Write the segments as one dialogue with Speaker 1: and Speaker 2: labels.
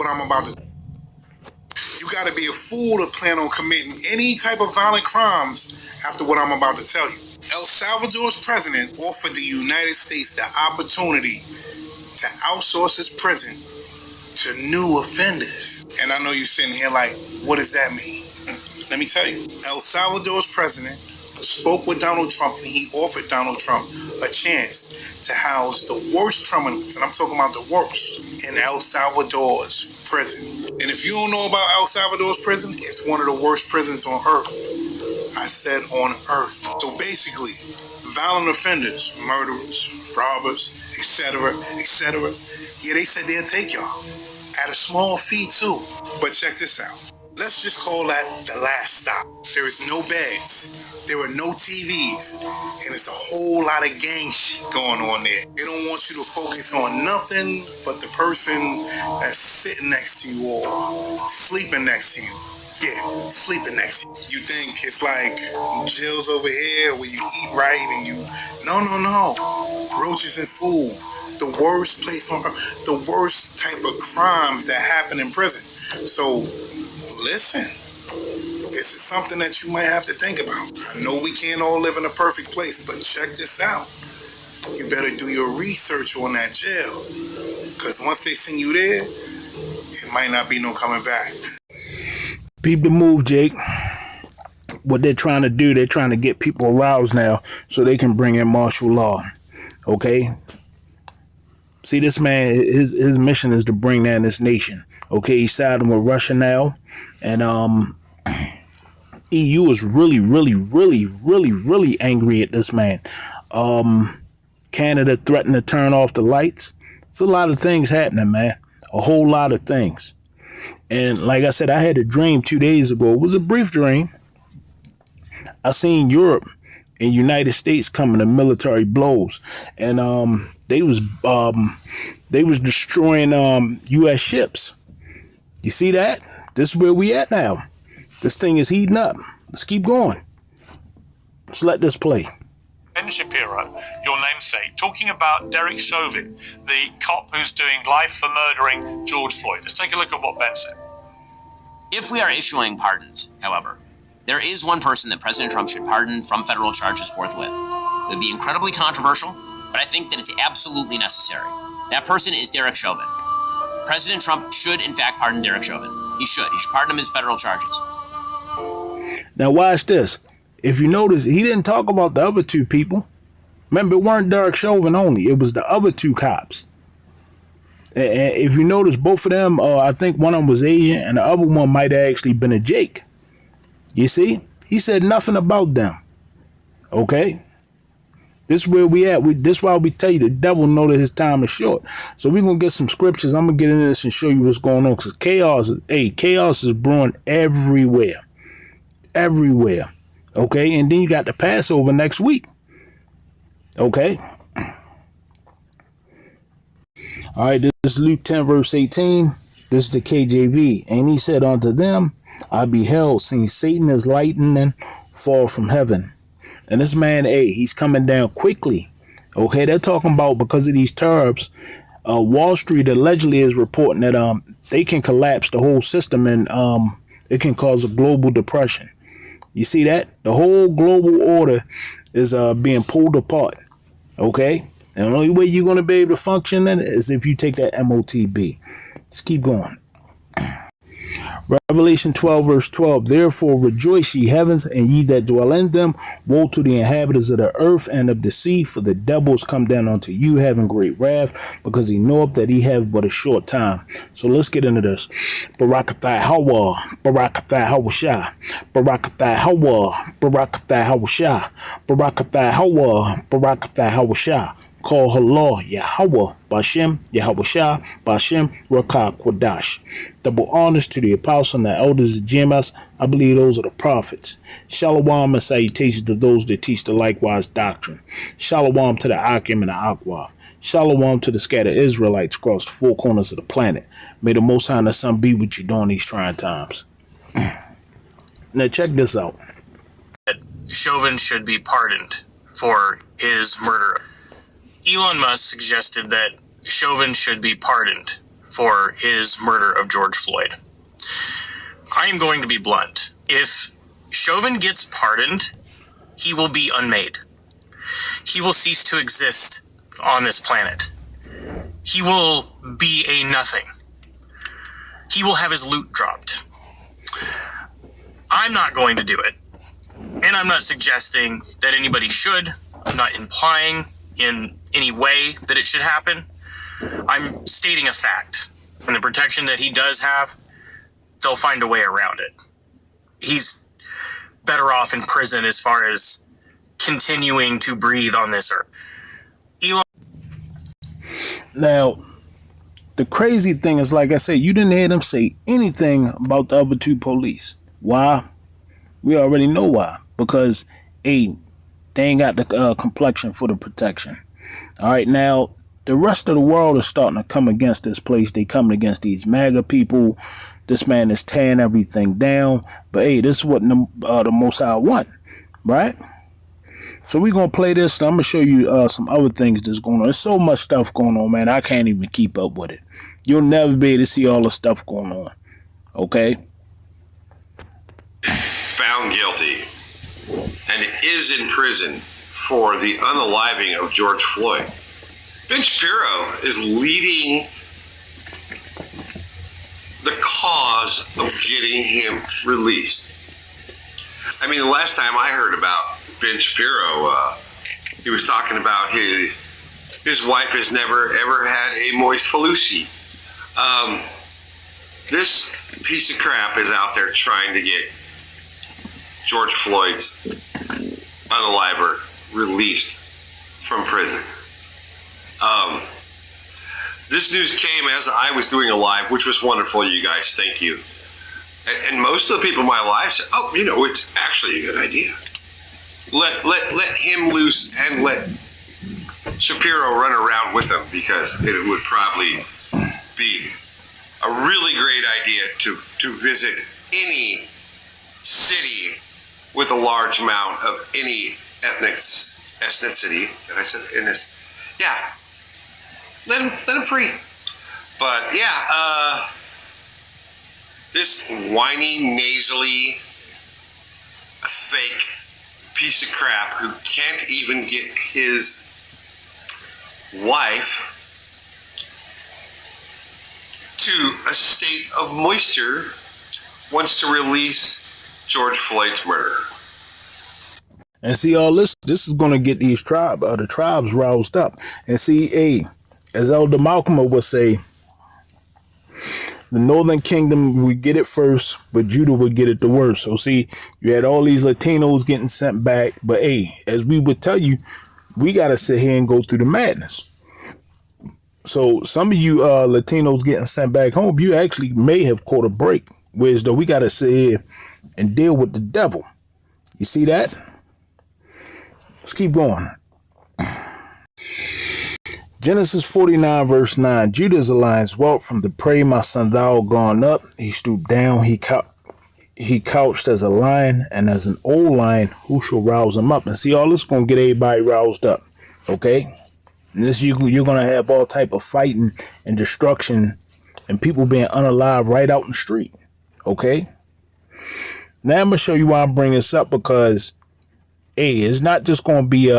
Speaker 1: what I'm about to. You got to be a fool to plan on committing any type of violent crimes after what I'm about to tell you. El Salvador's president offered the United States the opportunity to outsource his prison to new offenders. And I know you're sitting here like, what does that mean? Let me tell you. El Salvador's president spoke with Donald Trump, and he offered Donald Trump a chance to house the worst criminals, and I'm talking about the worst, in El Salvador's prison. And if you don't know about El Salvador's prison, it's one of the worst prisons on earth. I said on earth. So basically, violent offenders, murderers, robbers, etc., etc., yeah, they said they'll take y'all at a small fee too. But check this out. Let's just call that the last stop. There is no beds, there are no TVs, and it's a whole lot of gang shit going on there. They don't want you to focus on nothing but the person that's sitting next to you or sleeping next to you. Yeah, sleeping next to you. You think it's like jails over here where you eat right and you... No. Roaches and food. The worst place on earth. The worst type of crimes that happen in prison. So, listen. This is something that you might have to think about. I know we can't all live in a perfect place, but check this out. You better do your research on that jail. Because once they send you there, it might not be no coming back.
Speaker 2: Peep the move, Jake. What they're trying to do, they're trying to get people aroused now so they can bring in martial law. Okay? See, this man, his mission is to bring down this nation. Okay, he's siding with Russia now. And EU is really angry at this man. Canada threatened to turn off the lights. It's a lot of things happening, man. A whole lot of things. And like I said, I had a dream 2 days ago. It was a brief dream. I seen Europe and United States coming to military blows, and they was destroying U.S. ships. You see that? This is where we at now. This thing is heating up. Let's keep going. Let's let this play.
Speaker 3: Ben Shapiro, your namesake, talking about Derek Chauvin, the cop who's doing life for murdering George Floyd. Let's take a look at what Ben said.
Speaker 4: If we are issuing pardons, however, there is one person that President Trump should pardon from federal charges forthwith. It would be incredibly controversial, but I think that it's absolutely necessary. That person is Derek Chauvin. President Trump should, in fact, pardon Derek Chauvin. He should. He should pardon him his federal charges.
Speaker 2: Now watch this. If you notice, he didn't talk about the other two people. Remember, it weren't Derek Chauvin only. It was the other two cops. And if you notice, both of them, I think one of them was Asian and the other one might have actually been a Jake. You see? He said nothing about them. Okay? This is where we at. This is why we tell you the devil know that his time is short. So we're going to get some scriptures. I'm going to get into this and show you what's going on. Because chaos is brewing everywhere. Everywhere. Okay? And then you got the Passover next week. Okay? All right, this is Luke 10, verse 18. This is the KJV. And he said unto them, I beheld, seeing Satan as lightning fall from heaven. And this man, he's coming down quickly. Okay, they're talking about because of these tariffs, Wall Street allegedly is reporting that they can collapse the whole system and it can cause a global depression. You see that? The whole global order is being pulled apart. Okay? And the only way you're going to be able to function in it is if you take that MOTB. Let's keep going. Revelation 12, verse 12. Therefore rejoice, ye heavens, and ye that dwell in them. Woe to the inhabitants of the earth and of the sea, for the devil is come down unto you, having great wrath, because he knoweth that he have but a short time. So let's get into this. Barakathai Hawa, Barakathai Hawashah, Barakathai Hawa, Barakathai Hawashah, Barakathai Hawa, Barakathai Hawashah. Call Allah Yahweh, Bashem, Yahweh Bashem, Rakah, Quadash. Double honors to the apostles and the elders of Jemas. I believe those are the prophets. Shalom and salutations to those that teach the likewise doctrine. Shalom to the Akim and the Aqua. Shalom to the scattered Israelites across the four corners of the planet. May the Most High and the Son be with you during these trying times. Now check this out.
Speaker 3: Chauvin should be pardoned for his murder. Elon Musk suggested that Chauvin should be pardoned
Speaker 5: for his murder of George Floyd. I am going to be blunt. If Chauvin gets pardoned, he will be unmade. He will cease to exist on this planet. He will be a nothing. He will have his loot dropped. I'm not going to do it. And I'm not suggesting that anybody should. I'm not implying in any way that it should happen. I'm stating a fact. And the protection that he does have, they'll find a way around it. He's better off in prison as far as continuing to breathe on this earth.
Speaker 2: Now, the crazy thing is, like I said, you didn't hear them say anything about the other two police. Why? We already know why. Because, A, they ain't got the complexion for the protection. All right, now, the rest of the world is starting to come against this place. They coming against these MAGA people. This man is tearing everything down. But, hey, this is what the Most High want, right? So we're going to play this. I'm going to show you some other things that's going on. There's so much stuff going on, man. I can't even keep up with it. You'll never be able to see all the stuff going on. Okay?
Speaker 6: Found guilty and is in prison for the unaliving of George Floyd. Ben Shapiro is leading the cause of getting him released. I mean, the last time I heard about Ben Shapiro, he was talking about his wife has never ever had a moist Felucci. This piece of crap is out there trying to get George Floyd's unaliver released from prison. This news came as I was doing a live, which was wonderful, you guys. Thank you. And most of the people in my life said, "Oh, it's actually a good idea. Let him loose and let Shapiro run around with him, because it would probably be a really great idea to visit any city with a large amount of any ethnicity." Did I say in this? Yeah. Let him free. But yeah, this whiny, nasally, fake piece of crap who can't even get his wife to a state of moisture wants to release George Floyd's murderer.
Speaker 2: And see, all this is going to get these the tribes roused up. And see, hey, as Elder Malcolm would say, the Northern Kingdom would get it first, but Judah would get it the worst. So see, you had all these Latinos getting sent back. But hey, as we would tell you, we got to sit here and go through the madness. So some of you Latinos getting sent back home, you actually may have caught a break. Whereas though we got to sit here and deal with the devil. You see that? Let's keep going. Genesis 49 verse 9. Judah's alliance dwelt from the prey, my son, thou gone up. He stooped down, he couched as a lion, and as an old lion, who shall rouse him up? And see, all this going to get everybody roused up. Okay? And this you're going to have all type of fighting and destruction and people being unalive right out in the street. Okay? Now I'm going to show you why I'm bringing this up, because it's not just going to be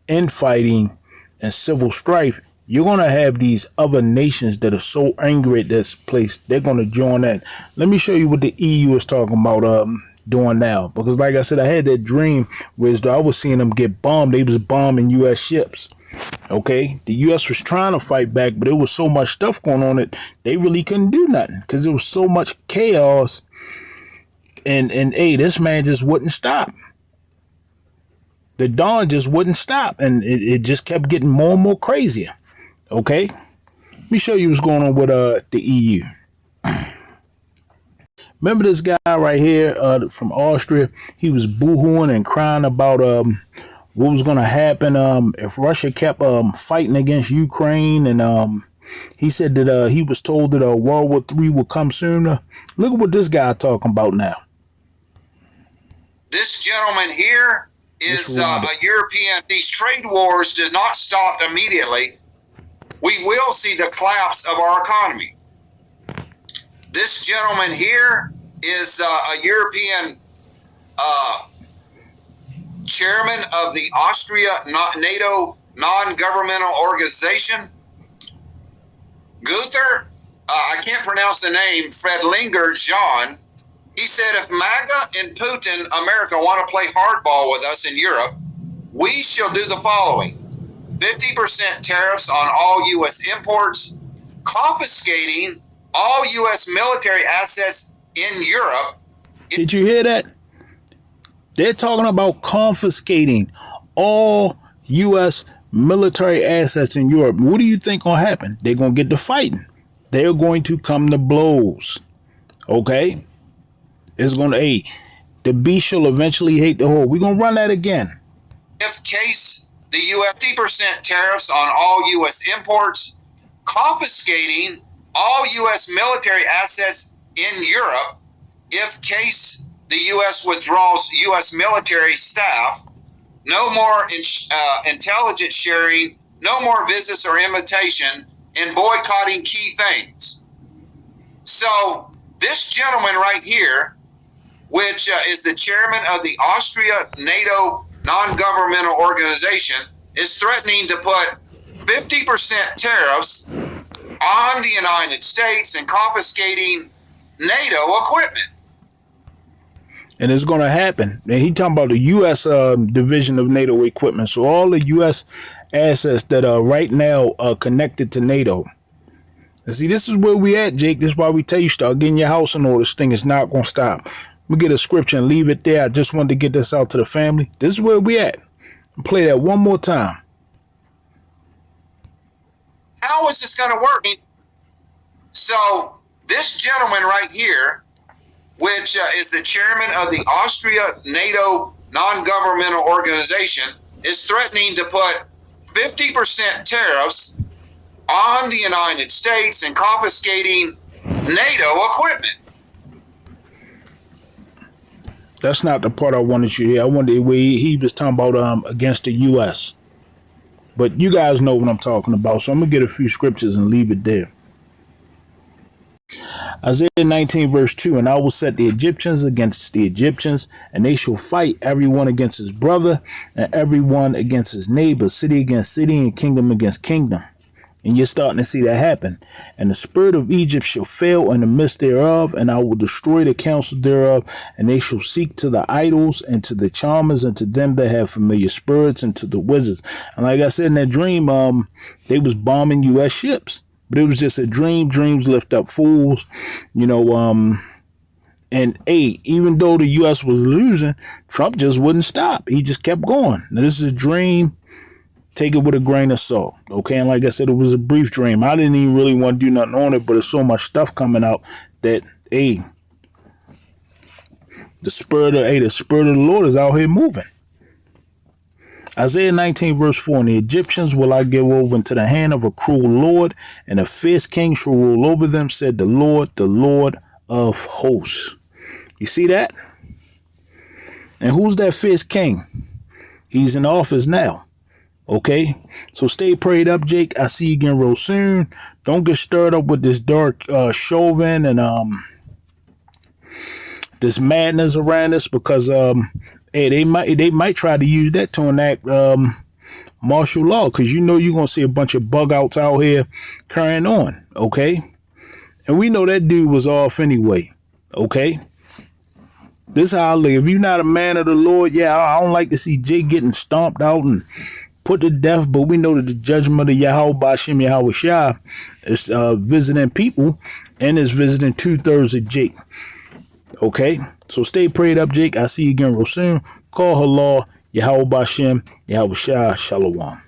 Speaker 2: infighting and civil strife. You're going to have these other nations that are so angry at this place, they're going to join that. Let me show you what the EU is talking about doing now. Because like I said, I had that dream where I was seeing them get bombed. They was bombing U.S. ships. Okay? The U.S. was trying to fight back, but there was so much stuff going on that they really couldn't do nothing. Because there was so much chaos. And hey, this man just wouldn't stop. The dawn just wouldn't stop, and it just kept getting more and more crazier. Okay? Let me show you what's going on with the EU. Remember this guy right here from Austria? He was boohooing and crying about what was going to happen if Russia kept fighting against Ukraine, and he said that he was told that World War III would come sooner. Look at what this guy talking about now.
Speaker 7: This gentleman here is a European. These trade wars did not stop immediately we will see the collapse of our economy. This gentleman here is a European chairman of the Austria NATO non-governmental organization. Gunther, I can't pronounce the name, Fredlinger John. He said, if MAGA and Putin, America, want to play hardball with us in Europe, we shall do the following: 50% tariffs on all U.S. imports, confiscating all U.S. military assets in Europe.
Speaker 2: Did you hear that? They're talking about confiscating all U.S. military assets in Europe. What do you think gonna happen? They're gonna get to fighting. They're going to come to blows. Okay? It's gonna, the beast shall eventually hate the whole. We're gonna run that again.
Speaker 7: If case the U.S. 50% tariffs on all U.S. imports, confiscating all U.S. military assets in Europe, if case the U.S. withdraws U.S. military staff, no more intelligence sharing, no more visits or invitation, and boycotting key things. So this gentleman right here, which is the chairman of the Austria NATO non-governmental organization, is threatening to put 50% tariffs on the United States and confiscating NATO equipment.
Speaker 2: And it's going to happen. And he talking about the U.S. division of NATO equipment. So all the U.S. assets that are right now connected to NATO. And see, this is where we at, Jake. This is why we tell you start getting your house in order. This thing is not going to stop. We get a scripture and leave it there. I just wanted to get this out to the family. This is where we at. Play that one more time.
Speaker 7: How is this going to work? So this gentleman right here, which is the chairman of the Austria NATO non-governmental organization, is threatening to put 50% tariffs on the United States and confiscating NATO equipment.
Speaker 2: That's not the part I wanted you to hear. I wanted where he was talking about against the U.S. But you guys know what I'm talking about, so I'm going to get a few scriptures and leave it there. Isaiah 19 verse 2, and I will set the Egyptians against the Egyptians, and they shall fight, everyone against his brother, and everyone against his neighbor, city against city, and kingdom against kingdom. And you're starting to see that happen. And the spirit of Egypt shall fail in the midst thereof, and I will destroy the counsel thereof, and they shall seek to the idols, and to the charmers, and to them that have familiar spirits, and to the wizards. And like I said in that dream, they was bombing U.S. ships. But it was just a dream. Dreams lift up fools, you know. And even though the U.S. was losing, Trump just wouldn't stop. He just kept going. Now, this is a dream. Take it with a grain of salt, okay? And like I said, it was a brief dream. I didn't even really want to do nothing on it, but there's so much stuff coming out that, the spirit of the Lord is out here moving. Isaiah 19 verse 4, and the Egyptians will I give over into the hand of a cruel Lord, and a fierce king shall rule over them, said the Lord of hosts. You see that? And who's that fierce king? He's in office now. Okay, so stay prayed up, Jake. I see you again real soon. Don't get stirred up with this dark Chauvin and this madness around us, because they might try to use that to enact martial law, because you know you're gonna see a bunch of bug outs out here carrying on. Okay, and we know that dude was off anyway. Okay, this is how I look. If you're not a man of the Lord, I don't like to see Jake getting stomped out and put to death, but we know that the judgment of Yahweh Bashim Yahweh Shah is visiting people, and is visiting 2/3 of Jake. Okay, so stay prayed up, Jake. I see you again real soon. Call her law, Yahweh Bashim Yahweh Shah. Shalom.